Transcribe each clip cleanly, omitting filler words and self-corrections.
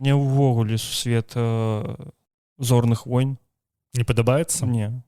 Мне ўвогуле сусвет зорных войн не падабаецца? Не.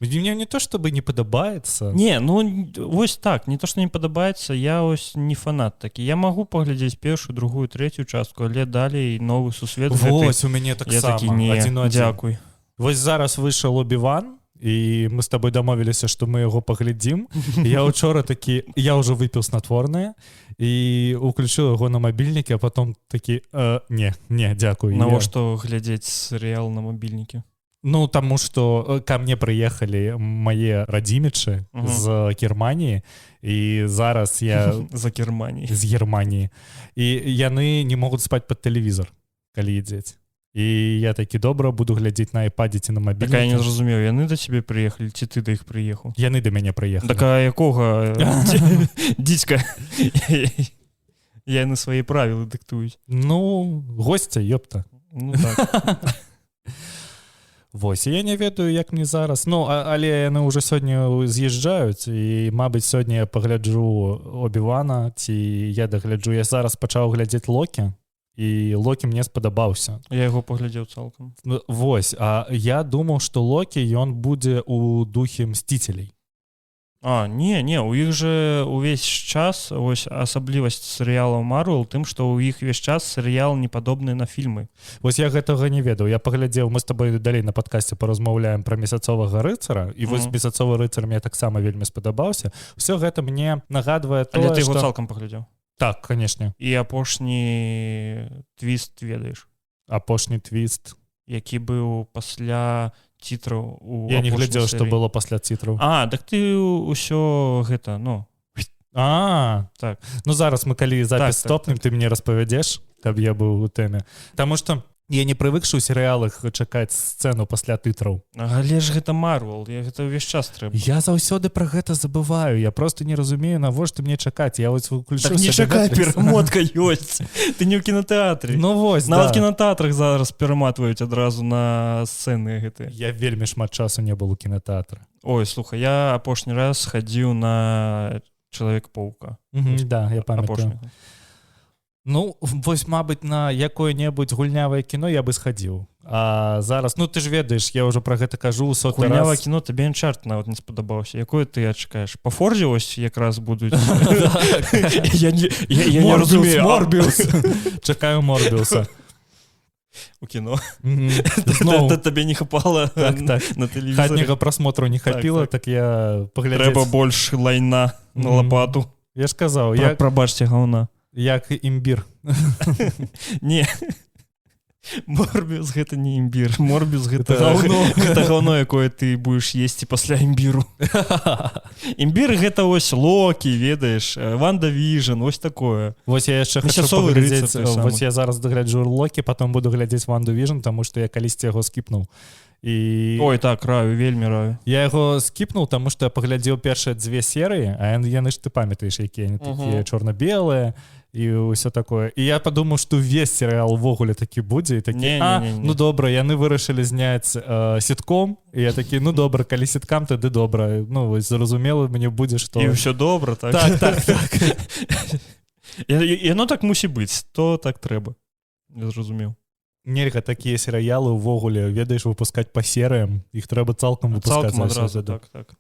Мне не то чтобы не падабаецца. Не, ну вось так, не то что не падабаецца, я ось не фанат такі. Я магу паглядзець першую, другую, трэцюю частку, але далей новы сусвет. Вось у мяне таксама. Дзякуй. Вось зараз выйшаў Оби-Ван, і мы з табой дамовіліся, што мы яго паглядзім. Я учора такі, я ўжо выпіў снатворнае і уключыў яго на мабільнікі, а потом такі, не, дзякуй. Навошта глядзець серыял на мабільнікі? Ну, таму што ка мне прыехалі мае радзімічы з Германіі, і зараз я... З Германіі. І яны не могуць спаць пад тэлевізор, калі ідзець. І я такі, добра, буду глядзець на айпадзе ці на мабільнікі. Так я не зразумеў, яны да цябе прыехалі, ці ты да іх прыехаў? Яны да мяне прыехалі. Так а якога дзіцька? Яны свае правілы дыктуюць. Ну, госця, ёпта. Ну так. Вось, я не ведаю, як мне зараз. Ну, але яны ўжо сёння з'язджаюць, і, мабыць, сёння я пагляджу Оби-Вана, ці я дагляджу. Я зараз пачаў глядзець Локі, і Локі мне спадабаўся. Я яго паглядзеў цалкам. Вось, а я думаў, што Локі, ён будзе ў духе Мсціцелей. Не, у іх же увесь час, ось асаблівасць серыялаў Марвел тым, што ў іх увесь час серыял не падобны на фільмы. Вось я гэтага не ведаў. Я паглядзеў, мы з табой далей на падкасце паразмаўляем пра месяцовага рыцара, і вось месяцовы рыцар мне таксама вельмі спадабаўся. Усё гэта мне нагадвае тое, што... Але ты яго цалкам паглядзеў? Так, канешне. І апошні твіст ведаеш? Апошні твіст? Які быў пасля... цітраў у я не глядзеў, што было пасля цітраў. Так ты ўсё гэта, ну. Так. Ну зараз мы калі запіс стопнем, ты мне распавядзеш, каб я быў у тэме. Таму што я не прывыкшы ў серыялах чакаць сцэну пасля тытраў. Але ж гэта Марвел, гэта ўвесь час трэба. Я заўсёды пра гэта забываю, я просто не разумею, навошта мне чакаць. Я вось выключу. Так не чакай, перамотка ёсць. Ты не ў кінатэатры. Ну вось, нават кінатэатрах зараз пераматваюць адразу на сцэны гэтыя. Я вельмі шмат часу не был у кінатэатры. Ой, слухай, я апошні раз хадзіў на Чалавек-паука. Да, я памятаю. Ну, вось, мабыць, на якое-небудзь гульнявае кіно я бы схадзіў. А зараз, ну ты ж ведаеш, я ўжо пра гэта кажу ў соты раз. Гульнявае кіно табе Uncharted нават не спадабаўся. Якое ты чакаеш? Па Форзе ось якраз будуць. Я не разумею. Морбіус. Чакаю Морбіуса. У кіно. Табе не хапала на тэлевізоры. Хатняга прасмотру не хапіла, так я паглядзець. Трэба больш лайна на лапату. Я ж казаў. Прабачце, гаўна. Як імбір. Не. Морбіус гэта не імбір. Морбіус гэта гаўно, якое ты будзеш есці пасля імбіру. Імбір гэта ось Локі, ведаеш, Ванда Віжн, ось такое. Вось я яшчэ хачу паглядзець. Вось я зараз дагляджу Локі, потом буду глядзець Ванду Віжн, таму што я калісьці яго скіпнуў. Ой, так, раю, вельмі раю. Я яго скіпнуў, таму што я паглядзеў першыя 2 серыі, а яны ж ты памятаеш, якія яны такія чорна-белыя і ўсё такое. І я падумаў, што ўвесь серыял увогуле такі будзе, і такі, ну добра, яны вырашылі зняць сітком, і я такі, ну добра, калі сіткам, тады добра. Ну, вось, зразумела, мне будзе, што... І ўсё добра, так? Так. Яно так мусі быць, то так трэба. Я зразумеў. Нельга такія серыялы ўвогуле, ведаеш, выпускаць па серыям, іх трэба цалкам выпускаць. Цалкам адразу, так.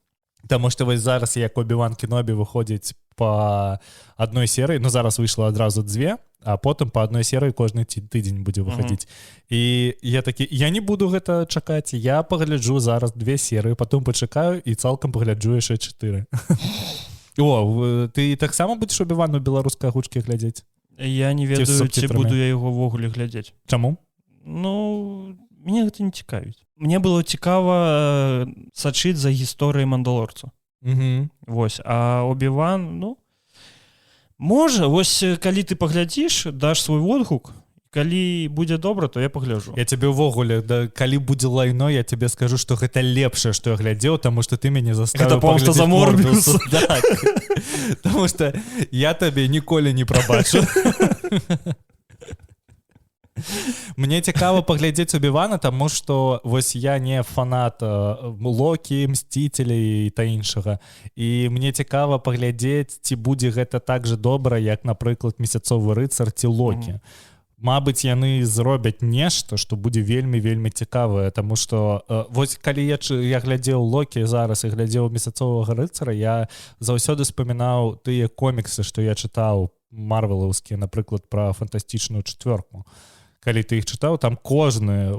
Таму што вось зараз, як Оби-Ван Кенобі выходзіць па адной серыі, ну зараз выйшла адразу 2, а потым па адной серыі кожны тыдзень будзе выходзіць. І я такі, я не буду гэта чакаць, я пагляджу зараз 2 серыі, потым пачакаю і цалкам пагляджу яшчэ 4. О, ты таксама будзеш Оби-Ван у беларускай агучкі глядзець? Я не ведаю, ці буду я яго ўвогуле глядзець. Чаму? Ну, мяне гэта не цікавіць. Мне было цікава сачыць за гісторыяй Мандалорца. Вось, а Оби-Ван, ну, можа, вось, калі ты паглядзіш, даш свой водгук, калі будзе добра, то я пагляджу. Я тебе ўвогуле, калі будзе лайно, я тебе скажу, што гэта лепшае, што я глядзеў, таму што ты мяне заставіў паглядзець за Морбіуса. Так, таму што я табе ніколі не прабачу. Мне цікава паглядзець Оби-Вана, таму што вось я не фанат Локі, Мсціцелей і та іншага. І мне цікава паглядзець, ці будзе гэта так жа добра, як, напрыклад, месяцовы рыцар ці Локі. Мабыць, яны зробяць нешта, што будзе вельмі цікавае, таму што вось калі я глядзеў Локі зараз і глядзеў месяцовага рыцара, я заўсёды спамінаў тыя коміксы, што я чытаў марвелаўскія, напрыклад, пра фантастычную чацвёрку. Калі ты іх чытаў, там кожная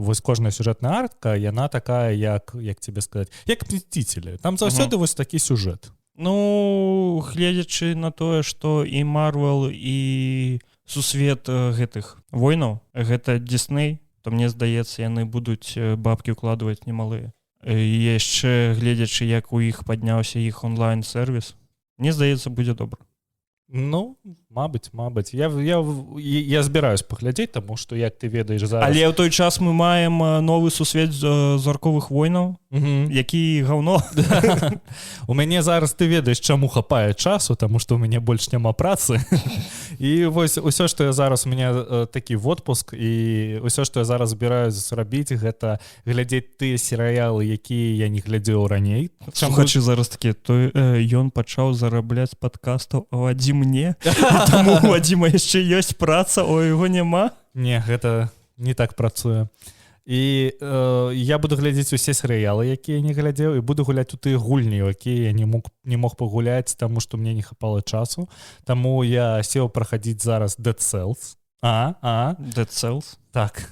сюжэтная артка, яна такая, як тебе сказаць, як Мстители. Там заўсёды вось такі сюжэт. Ну, гледзячы на тое, што і Марвел, і сусвет гэтых войнаў, гэта Дисней, то мне здаецца, яны будуць бабкі ўкладваць немалыя. І яшчэ гледзячы, як у іх падняўся іх онлайн-сервіс, мне здаецца, будзе добра. Ну, мабыць. Я збіраюсь паглядзець, таму што, як ты ведаеш зараз... Але ў той час мы маем новы сусвет зорковых войнаў, які гаўно. У мяне зараз, ты ведаеш, чаму хапае часу, таму што ў мяне больш няма працы. І вось усё, што я зараз, у мяне такі водпуск, і усё, што я зараз збіраюсь зрабіць, гэта глядзець тыя серыялы, якія я не глядзеў раней. Слухачы зараз такі, ён пачаў зарабляць падкастаў, а Вадзім не. Таму у Вадзіма яшчэ ёсць праца, а у яго няма. Не, гэта не так працуе. І я буду глядзець усе серыялы, якія не глядзеў, і буду гуляць у тыя гульні, якія я не мог пагуляць, таму што мне не хапала часу. Таму я сеў прахадзіць зараз Dead Cells. Dead Cells? Так.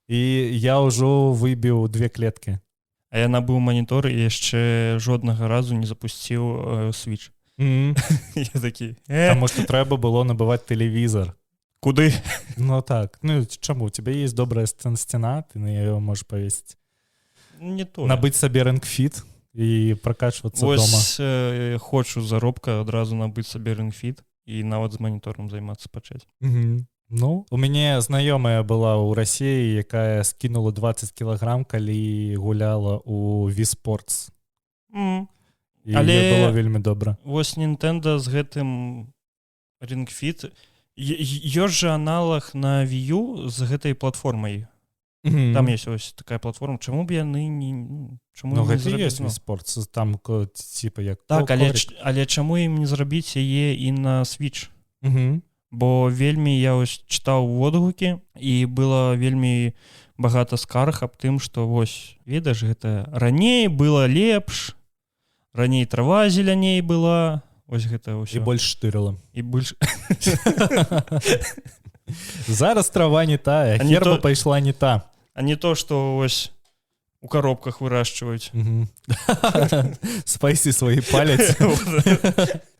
І я ўжо выбіў 2 клеткі. А я набыў манітор і яшчэ жоднага разу не запусціў Switch. Я такі... Таму што трэба было набываць тэлевізор. Куды? Ну так. Ну чаму? У тебя есть добрая сцена, ты на яе можаш павесіць. Не то. Набыць сабе рингфіт і прокачвацца дома. Вось хочу заробка адразу набыць сабе рингфіт і нават з манітором займацца пачаць. Ну, у мяне знаёмая была ў Расіі, якая скінула 20 кілаграм, калі гуляла у Wii Sports. І але было вельмі добра. Вось Nintendo з гэтым Ring Fit, ёсць жа аналаг на Wii U з гэтай платформай. Там есть ось такая платформа. Чаму б яны не... Ну, гэта ёсць Wii Sports, там типа як... Так, але чаму ім не зрабіць яе і на Switch? Бо вельмі я ось чытаў водгукі, і было вельмі багата скарг аб тым, што вось, ведаеш, гэта раней было лепш, раней трава зеляней была, ось гэта ўсё. І больш штырыла. І больш... Зараз трава не тая, герба пайшла не та. А не то, што ось у коробках вырашчваюць. Спайсі свае паляць.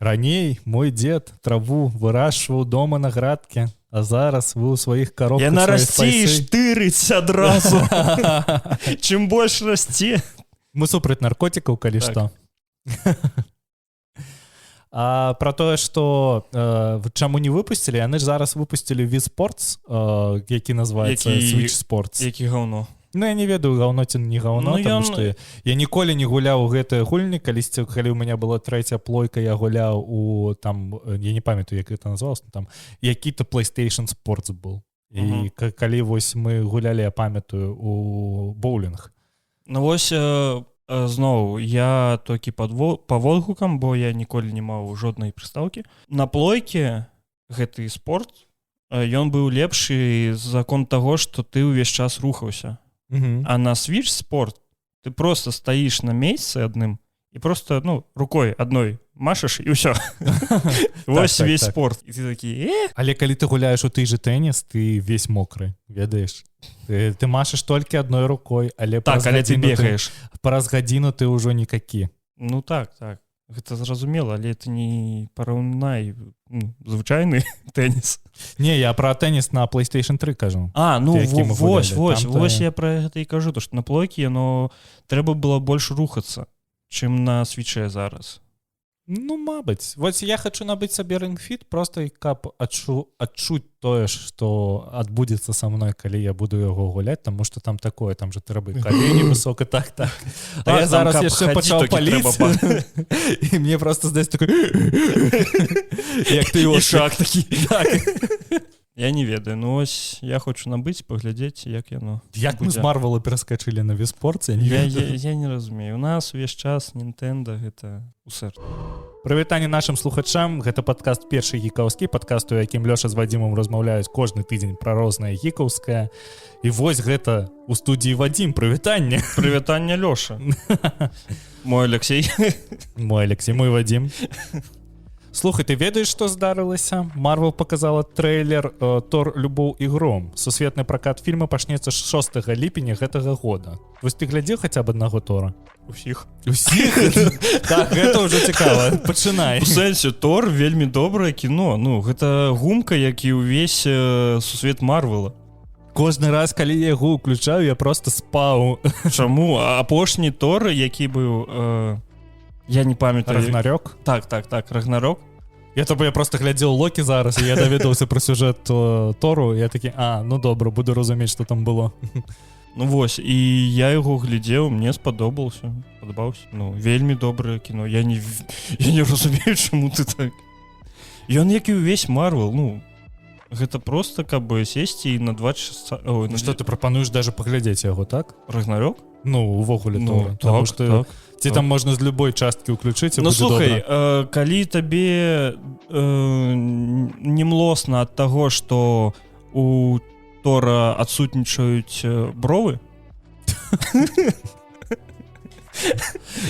Раней мой дзед траву вырашчваў дома на градке, а зараз вы ў сваіх коробках яна расце і штырыць адразу. Чым больш расце. Мы супраць наркотикаў, калі што. А про тое, што чаму не выпусцілі, яны ж зараз выпусцілі Wii Sports, які называецца Switch Sports. Які гаўно. Ну, я не ведаю, гаўно ці не гаўно, таму што я ніколі не гуляў у гэтыя гульні, калі ў мяне была 3-я плойка, я гуляў у там, я не памятаю, як гэта называлася, там які-то PlayStation Sports был. І калі вось мы гулялі, я памятаю, у боулінг. Ну вось зноў, я толькі па водгукам, бо я ніколі не маў жоднай прыстаўкі. На плойке гэты спорт, ён быў лепшы за конт таго, што ты ўвесь час рухаўся. А на Switch спорт ты просто стаіш на месцы адным і просто, ну, рукой адной машаш і ўсё. Вось весь спорт. І ты такі, Але калі ты гуляеш у той же тэніс, ты весь мокры, ведаеш? Ты машаш толькі адной рукой, але ты бегаеш. Праз гадзіну ты ўжо никакі. Ну так. Гэта зразумела, але это не параўнай звычайны тэніс. Не, я про тэніс на PlayStation 3 кажу. Ну вось я про гэта і кажу, то што на плойке, но трэба было больш рухацца, чым на свіче зараз. Ну, мабыць. Вось я хочу набыць сабе рингфіт, просто каб адчуць тое, што адбудзецца са мной, калі я буду яго гуляць, таму што там такое, там же трэба калені высока, так. А я зараз яшчэ пачаў паліць, і мне просто здаецца такой... Як ты і шаг такі. Я не ведаю, ну ось я хочу набыць, паглядзець, як яно. Як мы з Марвела пераскачылі на Віспорт, я не разумею. У нас увесь час Nintendo гэта усэр. Прывітанне нашым слухачам, гэта падкаст першы гікаўскі, падкаст, у якім Лёша з Вадзімом размаўляюць кожны тыдзень пра рознае гікаўскае. І вось гэта у студіі Вадзім, прывітанне. Прывітанне, Лёша. Мой Алексей. Мой Алексей, мой Вадзім. Слухай, ты ведаеш, што здарылася? Марвел показала трэйлер «Тор. Любоў і гром». Сусветны пракат фільма пачнецца 6 ліпеня гэтага года. Вось ты глядзеў хаця б аднаго Тора? Усіх. Усіх? Так, гэта ўжо цікава. Пачынай. У сэнсе, Тор вельмі добрае кіно. Ну, гэта гумка, як і ўвесь сусвет Марвела. Кожны раз, калі я яго ўключаю, я просто спаў. Чаму? Апошні Тор, які быў... Я не памятаю. Рагнарёк? Так, Рагнарёк. Я просто глядзеў Локі зараз, і я даведаўся пра сюжэт Тору, і я такі, ну добра, буду разумець, што там было. Ну вось, і я яго глядзеў, мне падабаўся. Ну, вельмі добрае кіно. Я не разумею, чаму ты так. Ён, як і ўвесь Марвел, ну, гэта просто, каб бы сесці і на 2 часа... Ну, што ты прапануеш даже паглядзець яго, так? Рагнарёк? Ну, увогуле Тора. Так. Ці там можна з любой часткі ўключыць, і ну, будзе слухай, добра. Калі табе не млосна ад таго, што у Тора адсутнічаюць бровы,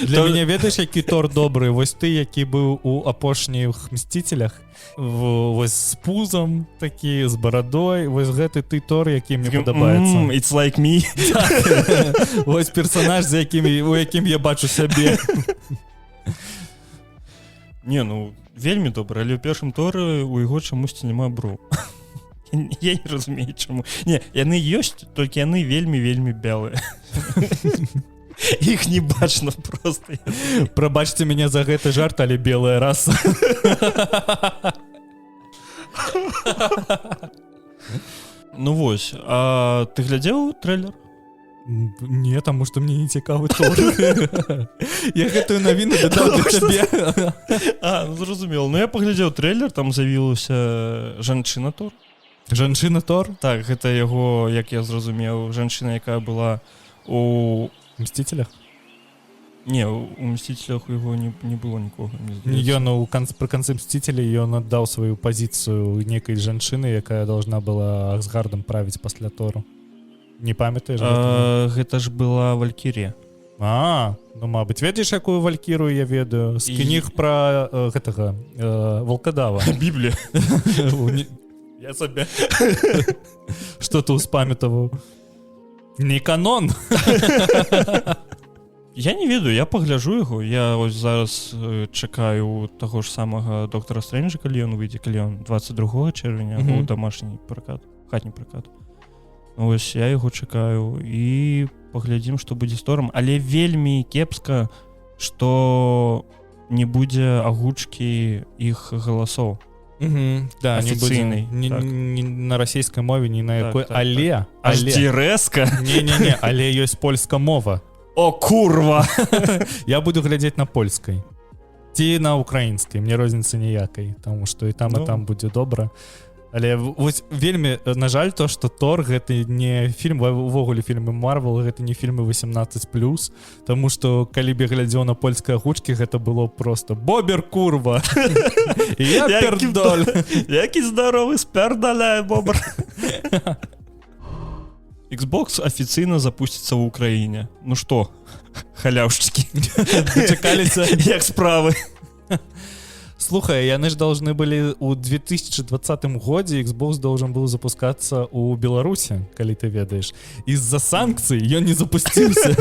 Для мяне ведаеш, які Тор добры? Вось ты, які быў у апошніх Мсціцелях, вось з пузам такі, з барадой, вось гэты ты Тор, які мне падабаецца. It's like me. Вось персонаж, у якім я бачу сябе. Не, ну, вельмі добра, але ў першым Торы у яго чамусьці няма броў. Я не разумею, чаму. Не, яны ёсць, толькі яны вельмі бялыя. Іх не бачна просто. Прабачце мяне за гэты жарт, але белая раса. Ну вось, а ты глядзеў трэйлер? Не, таму што мне не цікавы Тор. Я гэтую навіну дадаў для цябе. Ну зразумела. Ну я паглядзеў трэйлер, там з'явілася жанчына Тор. Жанчына Тор? Так, гэта яго, як я зразумеў, жанчына, якая была у... Мсціцелях? Не, у Мсціцелях у яго не было нікога. Ён пры канцы Мсціцелей ён аддаў сваю пазіцыю некай жанчыны, якая должна была Асгардам правіць пасля Тору. Не памятаеш? Гэта ж была Валькірія. Ну, мабыць, ведаеш, якую Валькірую я ведаю? З кніг пра гэтага Волкадава. Біблія. Я сабе. Што ты ўспамятаваў? Не канон. Я не ведаю, я пагляджу яго. Я ось зараз чакаю таго ж самага доктара Стрэнджа, калі ён выйдзе, калі ён 22 чэрвеня у домашні пракат, хатні пракат. Ось я яго чакаю і паглядзім, што будзе з Тором, але вельмі кепска, што не будзе агучкі іх галасоў. Да, афіцыйнай. На расійскай мове, ні на якой, але... Аж рэзка? Не, але ёсць польская мова. О, курва! Я буду глядзець на польскай. Ці на украінскай, мне розніцы ніякай, таму што і там будзе добра. Але вось вельмі, на жаль, то, што Тор гэта не фільм, увогуле фільмы Марвел, гэта не фільмы 18+, таму што калі б я глядзеў на польскай агучкі, гэта было просто «Бобер, курва!» І я пердоль. Які здаровы спярдаляе, Бобер. Xbox афіцыйна запусціцца ў Украіне. Ну што, халяўшчыкі? Дачакаліся? Як справы? Слухай, яны ж должны были у 2020 годзе Xbox должен был запускаться у Беларуси, калі ты ведаеш. Из-за санкцый ён не запусціўся.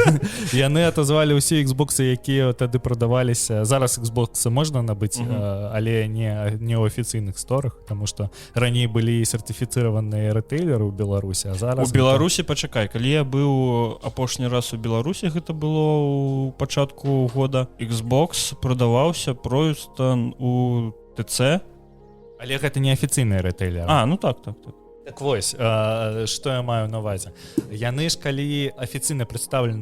Яны отозвали ўсе Xboxы, якія тады прадаваліся. Зараз Xboxы можна набыць, але не ў афіцыйных сторах, потому что раней былі сертыфіцыраваныя рэтэйлеры ў Беларусі, а зараз... У Беларусі, пачакай, калі я быў апошні раз у Беларусі, гэта было ў пачатку года, Xbox прадаваўся проста у ТЦ. Але гэта не афіцыйныя рэтэйлеры. Ну так. Так вось, што я маю на увазе. Яны ж калі афіцыйна прадстаўлены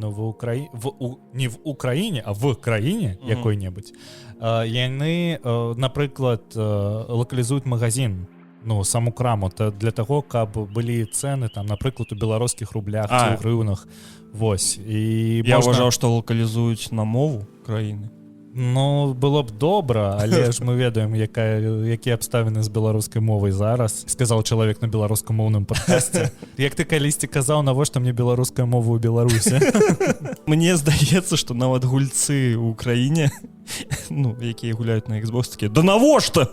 не в Украіне, а в краіне якой-небудзь, яны, напрыклад, лакалізуюць магазин ну, саму краму, для таго, каб былі цэны, там, напрыклад, у беларускіх рублях ці ў грыўнах. Вось. І я ўважаў, што лакалізуюць на мову краіны. Ну, было б добра, але ж мы ведаем, якія абставіны з беларускай мовай зараз. Сказаў чалавек на беларускамоўным падкасце. Як ты калісьці казаў, навошта мне беларуская мова ў Беларусі? Мне здаецца, што нават гульцы ў краіне, ну, якія гуляюць на Xbox, такія, да навошта?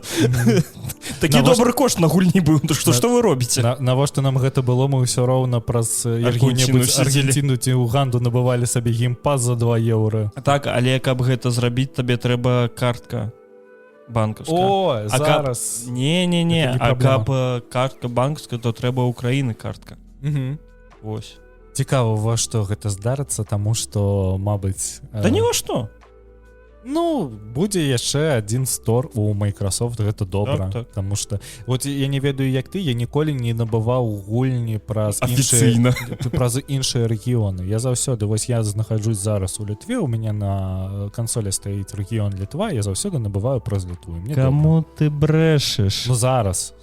Такі добры кошт на гульні быў, што вы робіце? Навошта нам гэта было, мы ўсё роўна праз якую-небудзь Аргенціну ці Уганду набывалі сабе геймпас за 2 еўра. Так, але каб гэта зрабіць, табе трэба картка банкаўская. О, зараз. Не, а каб картка банкаўская, то трэба ўкраіны картка. Вось. Цікава, во што гэта здарыцца, таму што, мабыць... Да ні во што. Ну, будзе яшчэ адзін стор у Microsoft, гэта добра, так. Таму што, вот я не ведаю, як ты, я ніколі не набываў гульні праз іншыя рэгіёны. Я заўсёды, вось я знаходжусь зараз у Літве, у мяне на кансолі стаіць рэгіён Літва, я заўсёды набываю праз Літву. Каму ты брэшаш? Ну, зараз.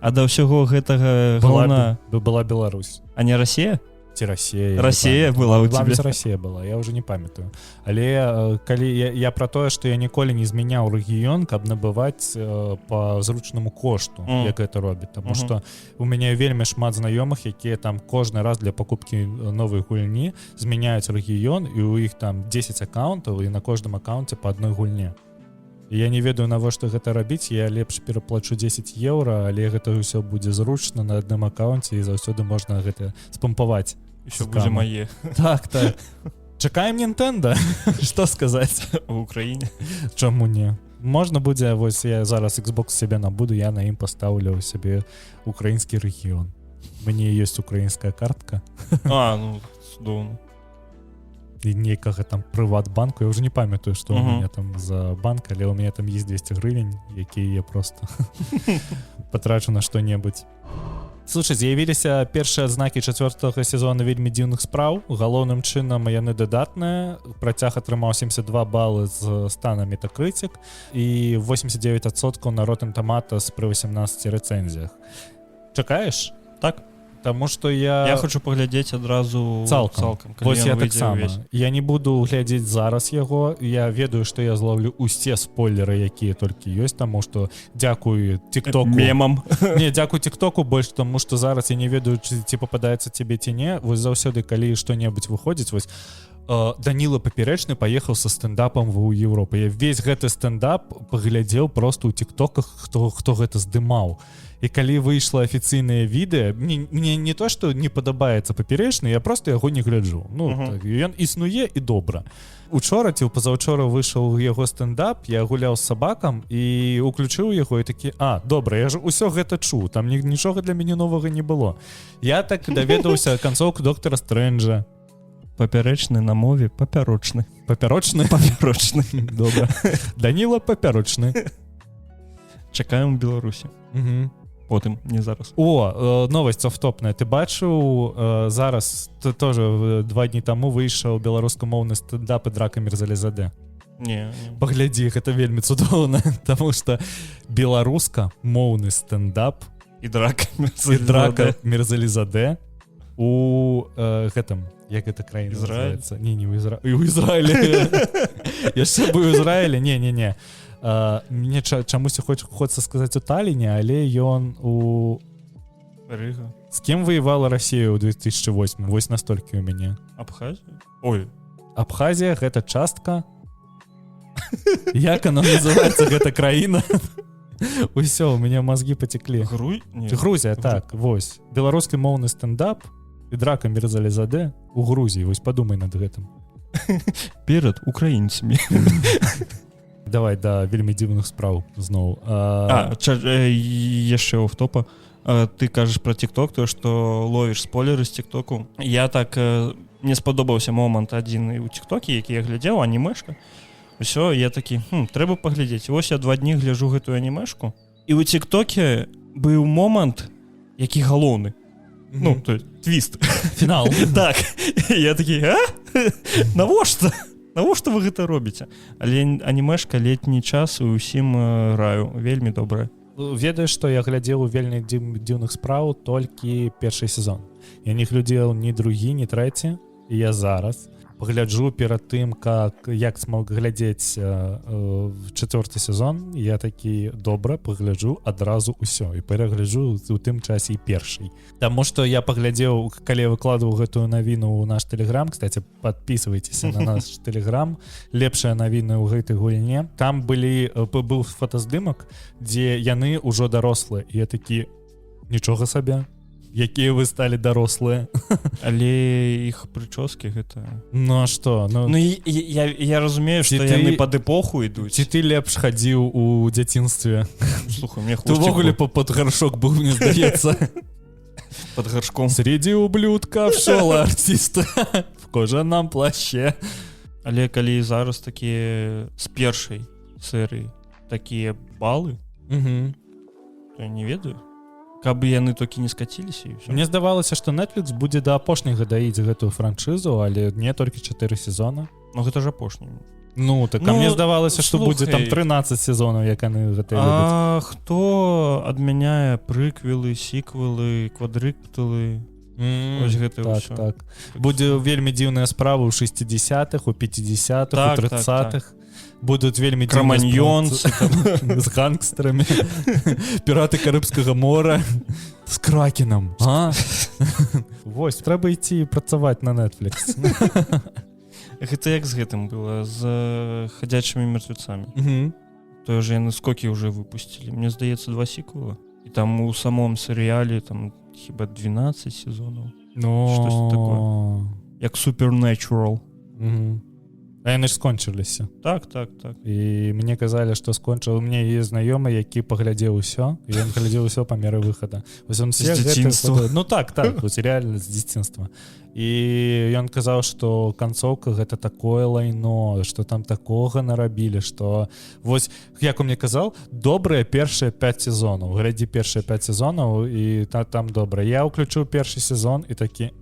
А да ўсяго гэтага была Беларусь. А не Расія? Расія была у тебе. Расія была, я уже не памятаю. Але калі я про тое, што я ніколі не змяняў рэгіён, каб набываць по зручнаму кошту, як гэта робіць. Таму што у мяне вельмі шмат знаёмых, якія там кожны раз для пакупкі новай гульні змяняюць рэгіён, і ў іх там 10 аккаунтаў, і на кожным аккаунце по адной гульне. Я не ведаю, навошта гэта рабіць, я лепш пераплачу 10 еўра, але гэта ўсё будзе зручна на адным аккаунце, і заўсёды можна гэта спампаваць. Усё будзе мае. Так. Чакаем Nintendo. Што сказаць? У Украіне. Чаму не? Можна будзе, вось я зараз Xbox себе набуду, я на ім пастаўлю сабе украінскі рэгіён. Мне ёсць украінская картка. Ну, цудоўна. І нейкага там прыватбанку, я уже не памятаю, што у мяне там за банк, але у мяне там есть 200 гривень, якія я просто патрачу на што-небудзь. Слушай, з'явіліся першыя адзнакі 4-го сезона «Вельмі дзіўных спраў». Галоўным чынам яны дадатныя. Працяг атрымаў 72 балы з стана Metacritic і 89% на Rotten Tomatoes пры 18 рэцэнзіях. Чакаеш? Так. Таму што я хочу паглядзець адразу цалкам. Вось я таксама. Я не буду глядзець зараз яго. Я ведаю, што я зловлю усе спойлеры, якія толькі ёсць, таму што дзякую TikToku. Мемам. Не, дзякую TikToku больш, таму што зараз я не ведаю, ці пападаецца цябе ці не. Вось заўсёды, калі што-небудзь выходзіць, вось Даніла Папярэчны паехаў са стендапам ў Еўропу. Я весь гэты стендап паглядзеў просто ў TikTokах, хто гэта здымаў. І калі выйшла афіцыйнае відэа, мне не то, што не падабаецца Папярэчны, я просто яго не гляджу. Ну, так, ён існуе і добра. Учора ці пазаўчора выйшаў яго стендап, я гуляў з сабакам і уключыў яго і такі, добра, я ж усё гэта чуў, там нічога для мяне новага не было. Я так даведаўся канцоўку Доктара Стрэнджа. Папярэчны на мове папярочны. Папярочны? Папярочны. Добра. Даніла Папярочны. Чакаем у Беларусі. Потым, не зараз. Новасць офтопная. Ты бачыў, зараз, тоже 2 дні таму выйшаў беларускамоўны стендап і драка Мірзалізадэ. Не. Паглядзі, гэта вельмі цудоўна, таму што беларуска-моўны стендап і драка Мірзалізадэ у гэтым, як гэта краіна называецца? Не, у Ізраілі. Яшчэ быў у Ізраілі? Не. Мне чамусь хочется сказаць у Талліне, але ён у Рыга. З кім воевала Расія ў 2008? Вось настолькі у мяне. Абхазія? Абхазія гэта частка. Як она называецца, гэта краіна? Усё, у мяне мозги потеклі. Грузія, так, вось. Беларускі моўны стендап і драка Мірзалізадэ у Грузіі. Вось падумай над гэтым. Перад украінцамі. Давай, да, вельмі дзіўных спраў зноў. Яшчэ офтопа. Ты кажаш пра TikTok, то, што ловіш спойлеры з TikToku. Я так, мне спадобаўся момант адзін у TikToке, які я глядзеў, анімешка. Усё, я такі, трэба паглядзець. Вось я 2 дні гляджу гэтую анімешку. І ў TikToке быў момант, які галоўны. Ну, то есть, твіст. Фінал. Так. Я такі, навошта? Навошта вы гэта робіце? Але анімешка летні час і ўсім раю. Вельмі добрая. ведаеш, што я глядзеў вельмі дзіўных спраў толькі першы сезон. Я не глядзеў ні другі, ні трэці, і я зараз пагляджу перад тым, як смог глядзець чацвёрты сезон, я такі добра пагляджу адразу ўсё і перагляджу у тым часе і першый. Таму што я паглядзеў, калі я выкладваў гэтую навіну ў наш тэлеграм, кстати, подписывайтеся на наш тэлеграм, лепшая навіна ў гэтай гульне. Там быў фотаздымак, дзе яны ўжо дарослыя, і я такі, нічога сабе, якія вы сталі дарослыя. Але іх прычоскі гэта... Ну а што? Ну я разумею, што яны пад эпоху ідуць. Ці ты лепш хадзіў у дзяцінстве? Слухай, мне хвосцік... Ты ўвогуле пад гаршок быў, мне здаецца. Пад гаршком. Среди ублюдка вшел артиста в кожаном плаще. Але калі зараз такія з першай серыі такія балы, то я не ведаю. Каб яны толькі не скаціліся і ўсё. Мне здавалася, што Netflix будзе да апошняга даіць гэтую франшызу, але не толькі 4 сезона. Ну гэта ж апошні. Ну, так а мне здавалася, што будзе там 13 сезонаў, як яны гэта любяць. А хто адмяняе прыквелы, сіквелы, квадрыктулы? Ось гэта ўсё. Так. Будзе вельмі дзіўная справа ў 60-х, у 50-х, у 30-х. Будуць вельмі краманьёнцы з гангстрамі, піраты Карыбскага мора з кракенам. Вось, трэба ісці працаваць на Netflix. Гэта як з гэтым было, з «Ходячымі мертвецамі». Тое ж яны скокі ўжо выпусцілі. Мне здаецца, 2 сіквела. І там у самом серыяле там хіба 12 сезонаў. Штось такое. Як Supernatural. А яны ж скончыліся. Так. І мне казалі, што скончыў. У мяне есть знаёмы, які паглядзеў усё, і ён глядзеў усё па меры выхада. З дзяцінства. Ну так, вось реально з дзяцінства. І ён казаў, што канцоўка гэта такое лайно, што там такога нарабілі, што вось, як он мне казаў, добрыя першыя 5 сезонаў. Глядзі першыя 5 сезонаў і там добра. Я ўключыў першы сезон і такі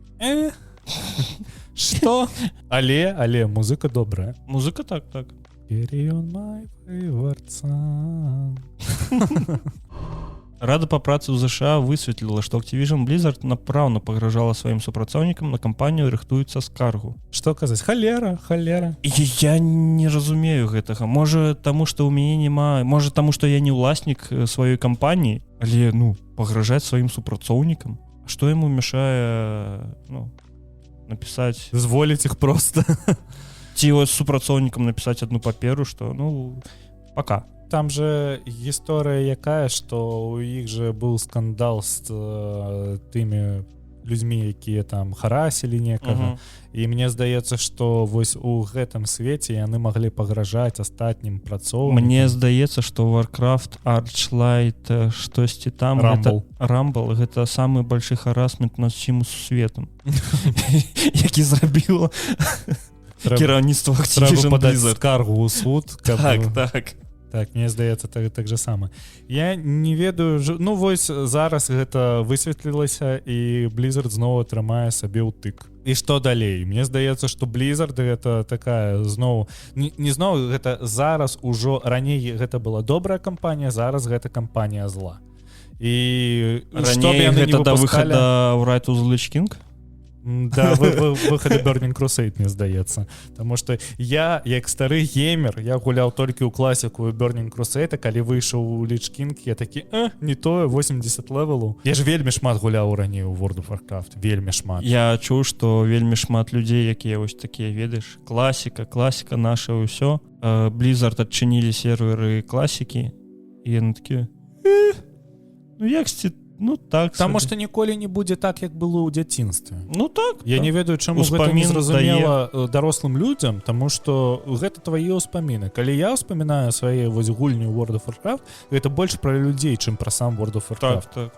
Што? Але музыка добрая. Музыка так. Carry on my favorite song. Рада па працы ў ЗША высветліла, што Activision Blizzard напраўна пагражала сваім супрацоўнікам, на кампанію рыхтуецца скаргу. Што казаць? Халера. Я не разумею гэтага. Можа, таму што ў мяне няма, можа, таму што я не ўласнік сваёй кампаніі, але пагражаць сваім супрацоўнікам. Што яму мешае, напісаць, зволіць іх просто. Ці з супрацоўнікам напісаць адну паперу, што пока. Там же гісторыя якая, што у іх же быў скандал з тымі людзьмі, якія там харасілі некага. І мне здаецца, што вось у гэтым свеце яны маглі пагражаць астатнім працоўнікам. Мне здаецца, што Warcraft, Archlight, штосьці там, Rumble, гэта самы большы харасмент над усім светам, які зрабіла кіраўніцтва Activision Blizzard. Трэба падаць скаргу ў суд. Так, мне здаецца, так же сама. Я не ведаю, вось зараз гэта высветлілася, і Blizzard зноў атрымае сабе ўтык. І што далей? Мне здаецца, што Blizzard гэта такая зноў, не зноў, гэта зараз ужо, раней гэта была добрая кампанія, зараз гэта кампанія зла. І раней гэта да выхада ў Righteous Lich King? Да, выхады Burning Crusade, мне здаецца. Таму што я, як стары геймер, я гуляў толькі ў класіку Burning Crusade, а калі выйшаў у Lich King, я такі, не тое, 80 левелу. Я ж вельмі шмат гуляў раней у World of Warcraft, вельмі шмат. Я чуў, што вельмі шмат людзей, якія вось такія, ведаеш, класіка наша ўсё. Blizzard адчынілі серверы класікі, і яны такія, так. Таму што ніколі не будзе так, як было ў дзяцінстве. Так. Я не ведаю, чаму гэта не зразумела дарослым людзям, таму што гэта твае ўспаміны. Калі я ўспамінаю свае вось гульні ў World of Warcraft, гэта больш пра людзей, чым пра сам World of Warcraft. Так.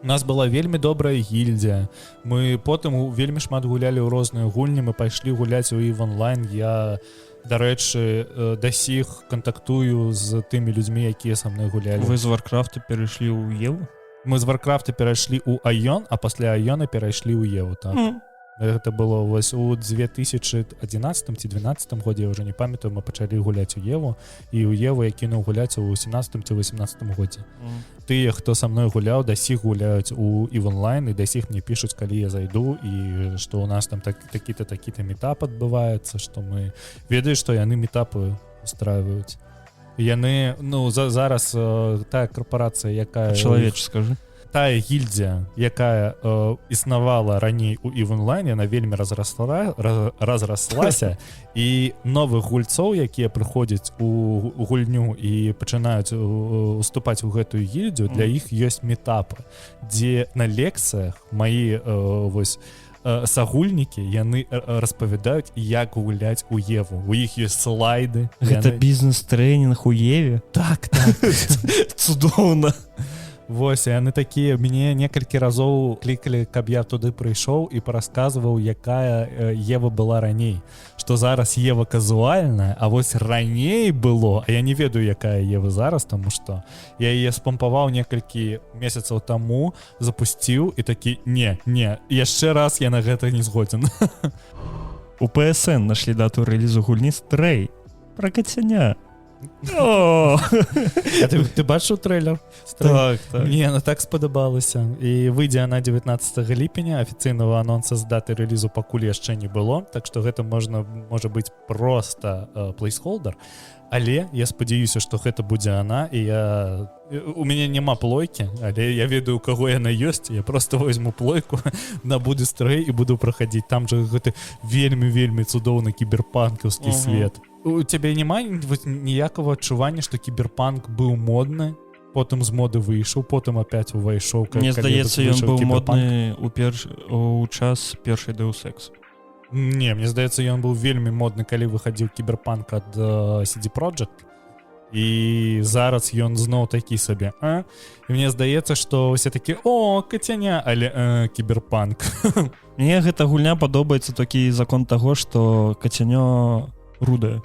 У нас была вельмі добрая гільдзія. Мы потым вельмі шмат гулялі ў розныя гульні, мы пайшлі гуляць у EVE Online. Я, дарэчы, да сіх кантактую з тымі людзьмі, якія са мной гулялі. Вы з Warcraft перайшлі ў EVE? Мы з Warcraft перайшлі ў Айон, а пасля Айона перайшлі ў Еву, так. Гэта было вось у 2011 ці 12 годзе, я ўжо не памятаю, мы пачалі гуляць у Еву, і ў Еву я кінуў гуляць у 17 ці 18 годзе. Тыя, хто са мной гуляў, да сіх гуляюць у EVE Online, і да сіх мне пішуць, калі я зайду, і што у нас там такі-то, такі-то метап адбываецца, што мы ведаю, што яны метапы устраиваюць. Яны, ну, зараз тая корпорацыя, якая... Чалавеч, скажы. Тая гільдзія, якая існавала раней у EVE Online, яна вельмі разраслася, і новых гульцоў, якія прыходзяць у гульню і пачынаюць уступаць у гэтую гільдзію, для іх ёсць метапы, дзе на лекцыях маі вось сагульнікі, яны распавядаюць, як гуляць у Еву. У іх ёсць слайды. Гэта бізнес-трэнінг у Еве? Так. Цудоўна. Вось, яны такія, мяне некалькі разоў клікалі, каб я туды прыйшоў і парасказваў, якая Ева была раней. Што зараз Ева казуальная, а вось раней было, а я не ведаю, якая Ева зараз, таму што я яе спампаваў некалькі месяцаў таму, запусціў і такі, не, яшчэ раз я на гэта не згодзін. У PSN нашлі дату рэлізу гульні Stray. Пра кацяня. Ты бачыў трэйлер? Так. Мне она так спадабалася. І выйдзе на 19 ліпеня. Афіцыйнага анонса з даты рэлізу пакуль яшчэ не было. Так што гэта можа быць проста плейсхолдер. Але я спадзяюся, што гэта будзе она. І у мяне няма плойкі, але я ведаю, у каго яна ёсць. Я просто возьму плойку, набуду Stray і буду праходзіць. Там жа гэты вельмі цудоўны кіберпанкаўскі свет. У цябе няма ніякага адчування, што кіберпанк быў модны, потым з моды выйшаў, потым опять увайшоў. Мне здаецца, ён быў модны у час першай Deus Ex. Не, мне здаецца, ён быў вельмі модны, калі выхадзіў кіберпанк ад CD Projekt. І зараз ён зноў такі сабе. І мне здаецца, што ўсе такі, кацяня, але кіберпанк. Мне гэта гульня падобаецца такі закон таго, што кацянё рудае.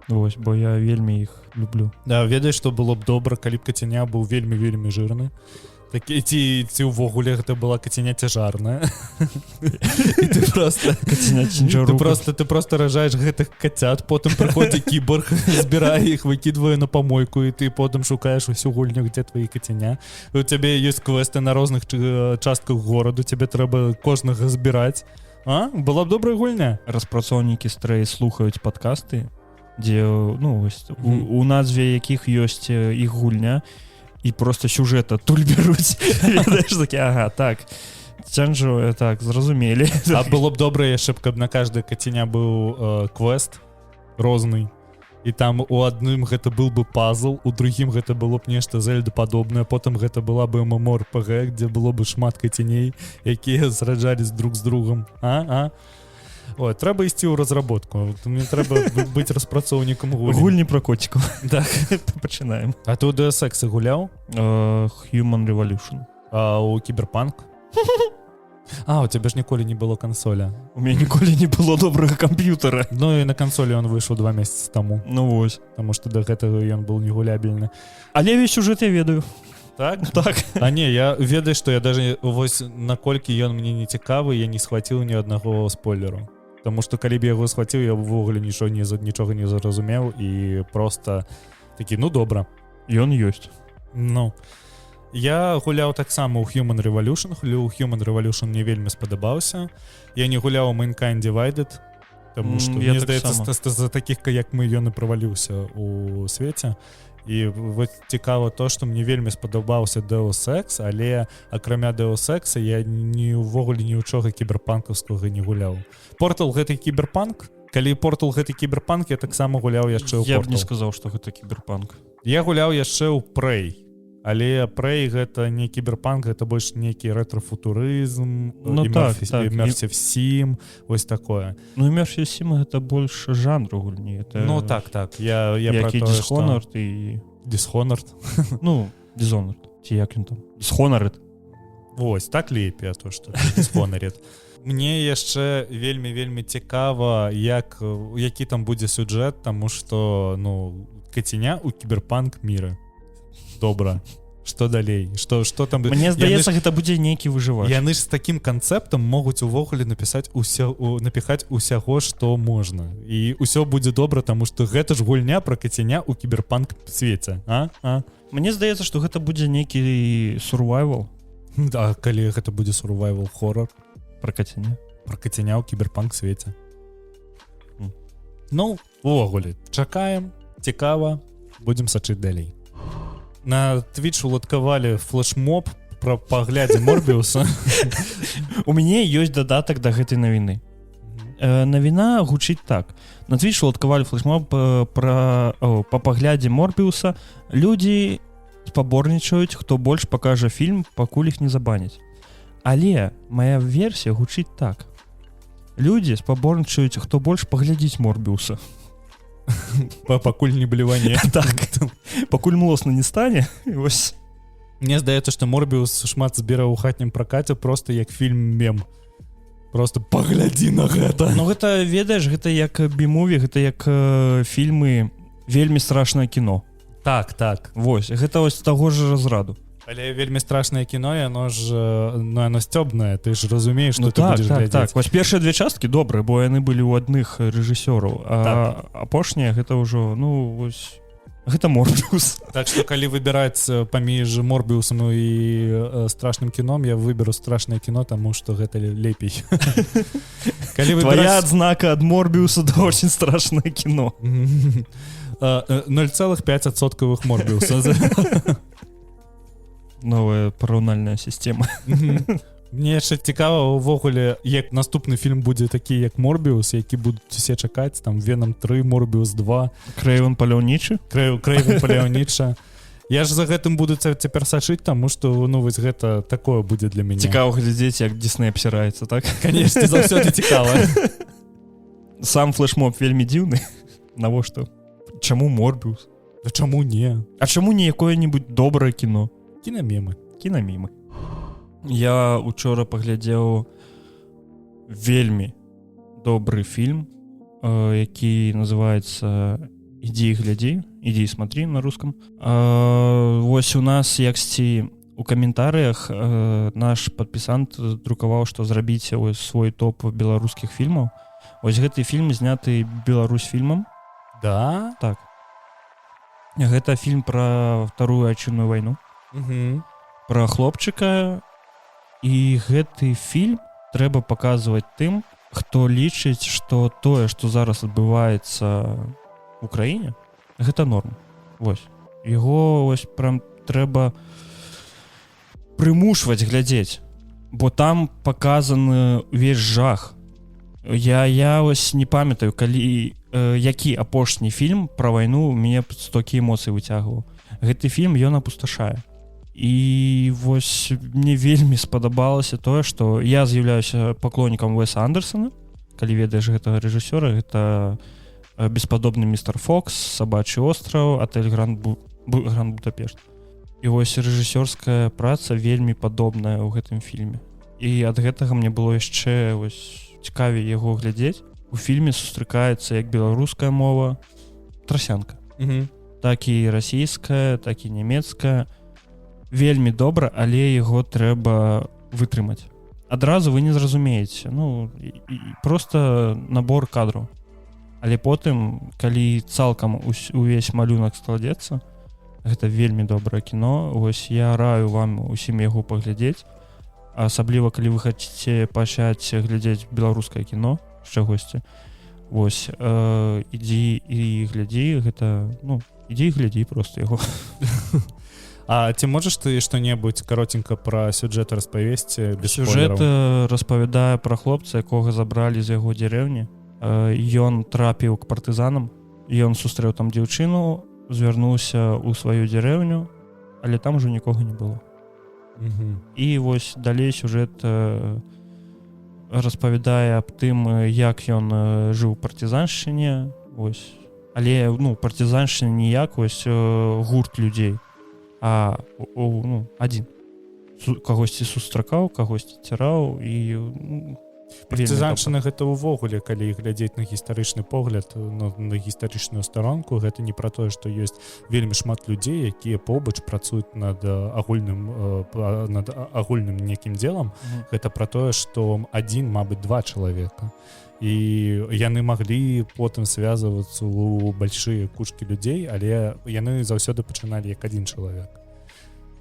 Вось, бо я вельмі іх люблю. Да, ведаеш, што было б добра, калі б кацяня быў вельмі жирны. Ці ўвогуле гэта была кацяня цяжарная. І ты просто ражаеш гэтых кацят, потым прыходзіць кіборг, збірае іх, выкідвае на помойку, і ты потым шукаеш усю гульню, где твои кацяня. У цябе ёсць квесты на розных частках гораду, тебе трэба кожнага збіраць. Была б добрая гульня. Распрацоўнікі Stray слухаюць падкасты, дзе, ну, у назве якіх ёсць іх гульня, і просто сюжэт адтуль бяруць. Ведаеш, такі, так, цянжу, так, зразумелі. А было б добра яшчэ, каб на каждая кацяня быў квест розны. І там у адным гэта был бы пазл, у другім гэта было б нешта зельдападобнае, потым гэта была бы MMORPG, дзе было бы шмат кацяней, якія зраджались друг з другом. Ой, трэба ісці ў разработку. Мне трэба быць распрацоўнікам гульні. Гульні пра коцікаў. Так, пачынаем. А ты ў Deus Ex гуляў? Human Revolution. А у Кіберпанк? У цябе ж ніколі не было кансоля. У мяне ніколі не было добрага камп'ютара. Ну і на кансолі ён выйшаў 2 месяцы таму. Ну вось. Таму што да гэтага ён быў негулябельны. Але весь сюжэт я ведаю. Так? Так. А не, я ведаю, што я даже вось наколькі ён мне не цікавы, я не схваціў ні аднаго спойлеру. Таму што калі б я яго схваціў, я ўвогуле нічога не зразумеў і просто такі, ну добра. Ён ёсць. Ну. Я гуляў таксама ў Human Revolution. У Human Revolution мне вельмі спадабаўся. Я не гуляў у Mankind Divided, таму што, мне здаецца, з такіх, як мы, ён і праваліўся у свеце. І вот цікава то, што мне вельмі спадабаўся Deus Ex, але акрамя Deus Ex я ўвогуле нічога кіберпанкаўскага не гуляў. Portal гэты кіберпанк? Калі Portal гэты кіберпанк, я таксама гуляў яшчэ ў Portal. Я б не сказаў, што гэта кіберпанк. Я гуляў яшчэ ў Prey. Але Prey гэта не кіберпанк, гэта больш нейкі рэтра-футурызм, Immersive Sim, вось такое. Ну, Immersive Sim гэта больш жанру гульні. Ну, так. Я про тое, Dishonored і... Dishonored? Ну, Dishonored. Ці як ён там? Dishonored. Вось, так лепей, а то, што Dishonored. Мне яшчэ вельмі цікава, які там будзе сюжэт, таму што, ну, кацяня ў кіберпанк міры. Добра. Што далей, што там... Мне здаецца, гэта будзе нейкі выжывач. Яны ж з такім канцэптам могуць увогуле напіхаць усяго, што можна. І ўсё будзе добра, таму што гэта ж гульня пра кацяня ў кіберпанк свеце. Мне здаецца, што гэта будзе нейкі сурвайвал. А калі гэта будзе сурвайвал хоррор Пра кацяня. Пра кацяня ў кіберпанк свеце. Ну, увогуле, чакаем, цікава, будзем сачыць далей. На Twitch уладкавалі флешмоб пра паглядзе Морбіуса. У мяне ёсць дадатак да гэтай навіны. Навіна гучыць так. На Twitch уладкавалі флешмоб па паглядзе Морбіуса. Людзі спаборнічаюць, хто больш пакажа фільм, пакуль іх не забаняць. Але мая версія гучыць так. Людзі спаборнічаюць, хто больш паглядзіць Морбіуса. Пакуль не бліване. Так, пакуль млосна не стане. Вось. Мне здаецца, што Морбіус шмат збіра ў хатнім пракаце просто як фільм-мем. Просто паглядзі на гэта. Ну гэта, ведаеш, гэта як бі-муві, гэта як фільмы вельмі страшнае кіно. Так. Вось, гэта вось таго ж разраду. Але вельмі страшнае кіно, яно сцёбнае, ты ж разумееш, што ты так, будзеш так, глядзець. Так. Вось першыя две часткі добрыя, бо яны былі ў адных рэжысёраў, а апошнія гэта ўжо, ну, вось, гэта Морбіус. Так што, калі выбіраць паміж Морбіусам і страшным кіном, я выберу страшнае кіно, таму што гэта лепей. Твоя адзнака ад Морбіуса да очень страшнае кіно. 0,5% Морбіуса. Новая параўнальная сістэма. Мне яшчэ цікава ўвогуле, як наступны фільм будзе такі, як Морбіус, які будуць усе чакаць, там Веном 3, Морбіус 2. Крэйвен паляўнічы? Крэйвен паляўніча. Я ж за гэтым буду цяпер сачыць, таму што, ну, вось гэта такое будзе для мяне. Цікава глядзець, як Дисней абсіраецца, так? Канешне, заўсёды цікава. Сам флешмоб вельмі дзіўны. Навошта? Чаму Морбіус? А чаму не? А чаму не якое-нибудь добрае кіно? Кінамемы. Я учора паглядзеў вельмі добры фільм, які называецца «Ідзі і глядзі», «Ідзі і смотри» на русском. Вось у нас яксьці у каментарыях наш падпісант друкаваў, што зрабіце свой топ беларускіх фільмаў. Вось гэты фільм зняты Беларусьфільмам. Да? Так. Гэта фільм пра Вторую Отчынную вайну. Пра хлопчыка, і гэты фільм трэба паказваць тым, хто лічыць, што тое, што зараз адбываецца ў краіне, гэта норм. Вось. Яго вось прям трэба прымушваць глядзець, бо там паказаны ўвесь жах. Я вось не памятаю, калі які апошні фільм пра вайну мяне столькі эмоцый выцягваў. Гэты фільм ён апусташае. І вось мне вельмі спадабалася тое, што я з'яўляюся паклоннікам Уэса Андерсона. Калі ведаеш гэтага рэжысёра, гэта «Беспадобны містер Фокс», «Сабачий остраў», «Отель Гранд Будапешт». І вось рэжысёрская праца вельмі падобная ў гэтым фільме. І ад гэтага мне было яшчэ цікавей яго глядзець. У фільме сустракаецца як беларуская мова, трасянка. Так і расійская, так і нямецкая. Вельмі добра, але яго трэба вытрымаць. Адразу вы не зразумееце. Ну, просто набор кадраў. Але потым, калі цалкам увесь малюнак складзецца, гэта вельмі добрае кіно. Вось я раю вам усім яго паглядзець. Асабліва, калі вы хацеце пачаць глядзець беларускае кіно з чагосьці. Вось, ідзі і глядзі, гэта, ну, ідзі і глядзі проста яго. А ці можаш ты што-небудзь каротенька пра сюжэт распавесці без спойлераў? Сюжэт распавядае пра хлопца, якога забралі з яго дзярэўні. Ён трапіў к партызанам, ён сустрэў там дзяўчыну, звярнуўся ў сваю дзярэўню, але там ужо нікога не было. І вось далей сюжэт распавядае аб тым, як ён жыў у партызаншчыне. Вось. Але, ну, партызаншчына ніяк, вось гурт людзей. А адзін. Кагосьці сустракаў, кагосьці ціраў, і Партызаншчына гэта ўвогуле, калі глядзець на гістарычны погляд, на гістарычную старонку, гэта не пра тое, што ёсць вельмі шмат людзей, якія побач працуюць над агульным некім дзелам. Гэта пра тое, што адзін, мабыць, два чалавека. І яны маглі потым звязвацца ў большыя кучкі людзей, але яны заўсёды пачыналі як адзін чалавек.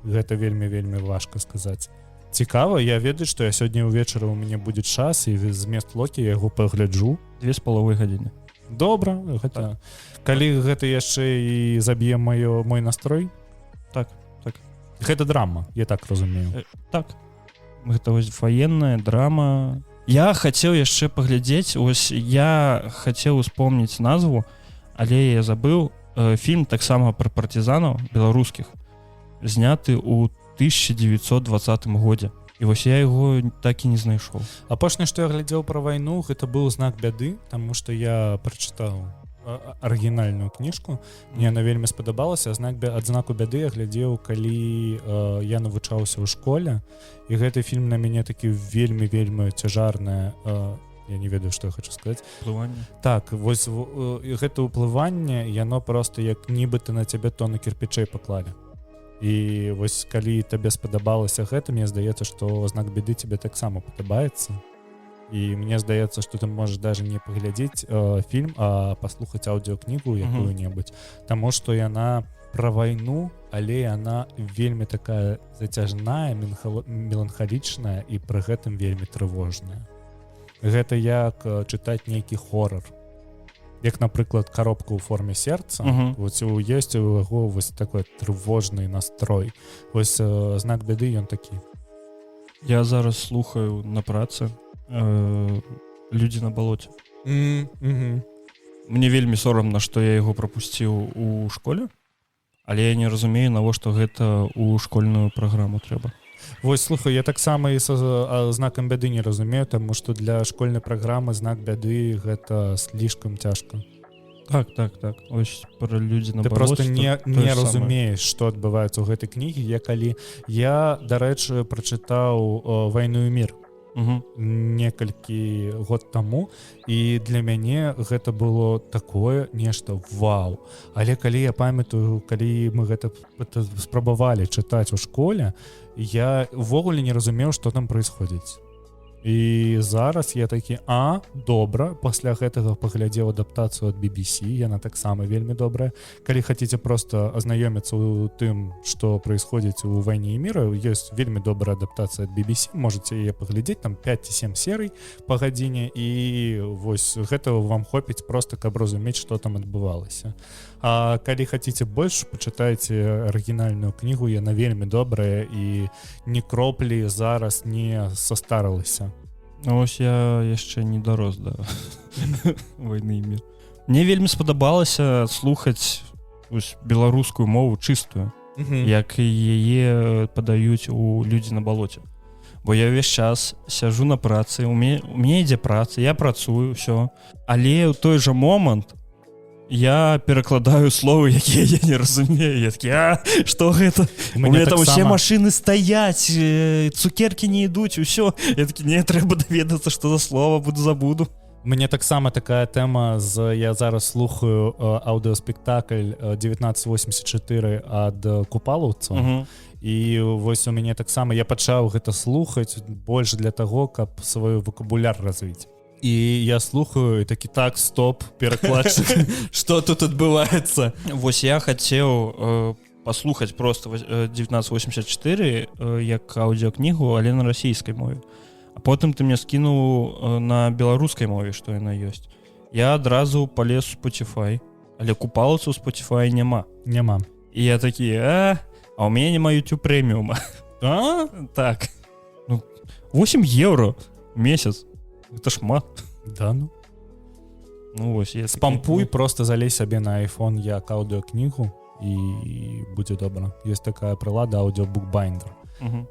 Гэта вельмі важка сказаць. Цікава, я ведаю, што я сёння ўвечары у мяне будзе час, і змест Локі я яго пагляджу. 2,5 гадзіны. Добра, гэта... Калі гэта яшчэ і заб'е мой настрой? Так. Гэта драма, я так разумею. Так. Гэта вось ваенная драма. Я хацеў яшчэ паглядзець, ось я хацеў успомніць назву, але я забыў. Фільм таксама пра партызанаў беларускіх, зняты ў 1920 годзе. І вось я яго так і не знайшоў. Апошняе, што я глядзеў пра вайну, гэта быў знак бяды, таму што я прачытаў арыгінальную кніжку. Мне яна вельмі спадабалася. Ад знаку бяды я глядзеў, калі я навучаўся ў школе. І гэты фільм на мяне такі вельмі цяжарнае, я не ведаю, што я хочу сказаць. Уплыванне. Так, вось гэта ўплыванне, яно проста як нібыта на цябе тоны кірпічэй паклалі. І вось калі табе спадабалася гэта, мне здаецца, што знак бяды тебе таксама падабаецца. І мне здаецца, што ты можаш даже не паглядзець фільм, а паслухаць аўдыёкнігу якую-небудзь. Таму што яна пра вайну, але яна вельмі такая зацяжная, меланхалічная і пры гэтым вельмі трывожная. Гэта як чытаць нейкі хорар. Як, напрыклад, коробка ў форме сердца, ёсць у яго вось такой трывожны настрой. Вось знак бяды ён такі. Я зараз слухаю на працы «Людзі на балоце». Мне вельмі сорамна, што я яго прапусціў у школе, але я не разумею, навошта гэта ў школьную праграму трэба. Вось, слухай, я таксама і са знакам бяды не разумею, таму што для школьнай праграмы знак бяды гэта слишком цяжка. Так. Ось пра людзі на балоце. Ты проста не разумееш, што адбываецца ў гэтай кнігі. Я, дарэчы, прачытаў «Вайну і мір» некалькі год таму, і для мяне гэта было такое нешта вау. Але калі я памятаю, калі мы гэта спрабавалі чытаць у школе, я ўвогуле не разумеў, што там праисходзіць. І зараз я такі, добра, пасля гэтага паглядзеў адаптацыю ад BBC, яна таксама вельмі добрая. Калі хацеце проста азнаёміцца ў тым, што праисходзіць у «Вайне і міры», ёсць вельмі добрая адаптацыя ад BBC, можаце яе паглядзець, там 5-7 серый па гадзіне, і вось гэтага вам хопіць проста, каб разумець, што там адбывалася. А калі хацеце больш, пачытайце арыгінальную кнігу, яна вельмі добрая і ні кроплі зараз не састарылася. Ось я яшчэ не дарос да «Вайны і мір». Мне вельмі спадабалася слухаць беларускую мову чыстую, як яе падаюць у «Людзі на балоце». Бо я ўвесь час сяджу на працы, у мяне ідзе праца, я працую, ўсё. Але ў той жа момант я перакладаю словы, якія я не разумею. Я такі, што гэта? У мяне там усе машыны стаяць, цукеркі не ідуць, усё. Я такі, не, трэба даведацца, што за слова, забуду. Мне таксама такая тэма, я зараз слухаю аўдыёспектакль 1984 ад купалаўцаў. І вось у мяне таксама, я пачаў гэта слухаць больш для таго, каб свой вокабуляр развіць. І я слухаю, і такі, так, стоп, перакладчык, што тут адбываецца? Вось я хацеў паслухаць проста 1984 як аўдыёкнігу, але на расійскай мове. А потым ты мне скінуў на беларускай мове, што яна ёсць. Я адразу палез у Spotify, але купалаўцаў у Spotify няма. І я такі, а ў мяне няма YouTube прэміума. Так. 8 евро в месяц. Это шмат. Да, вось, спампуй, просто залезь сабе на iPhone як аўдыёкнігу і будзе добра. Ёсць такая прылада аудиобукбайндер.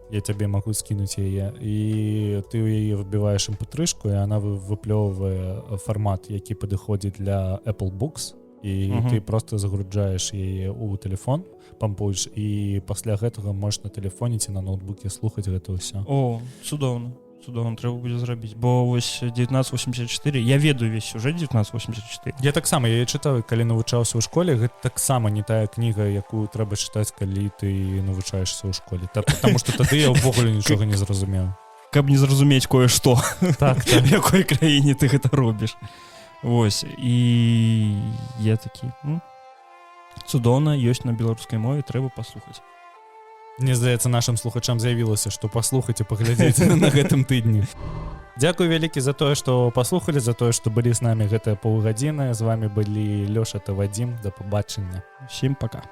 Я тебе могу скинуть яе, і ты яе вбіваеш mp3-шку, і она выплёвывае фармат, які падыходзіць для Apple Books, і ты просто загружаеш яе ў телефон, пампуеш, і пасля гэтага можаш на телефоне ці на ноутбуке слухаць гэта ўсё. О, цудоўна. цудоўна, трэба будзе зрабіць, бо вось 1984, я ведаю весь сюжэт 1984. Я таксама яе чытаў, калі навучаўся ў школе, гэта таксама не тая кніга, якую трэба чытаць, калі ты навучаешся ў школе. Таму што тады я ўвогуле нічога не зразумеў. Каб не зразумець кое-што, так. В якой краіне ты гэта робіш. Вось, і я такі, цудоўна, ёсць на беларускай мове, трэба паслухаць. Мне здаецца, нашым слухачам з'явілася, што паслухаць і паглядзець на гэтым тыдні. Дзякуй вялікі за тое, што паслухалі, за тое, што былі з намі гэтыя паўгадзіны. З вами былі Лёша та Вадзім. Да пабачання. Усім пака.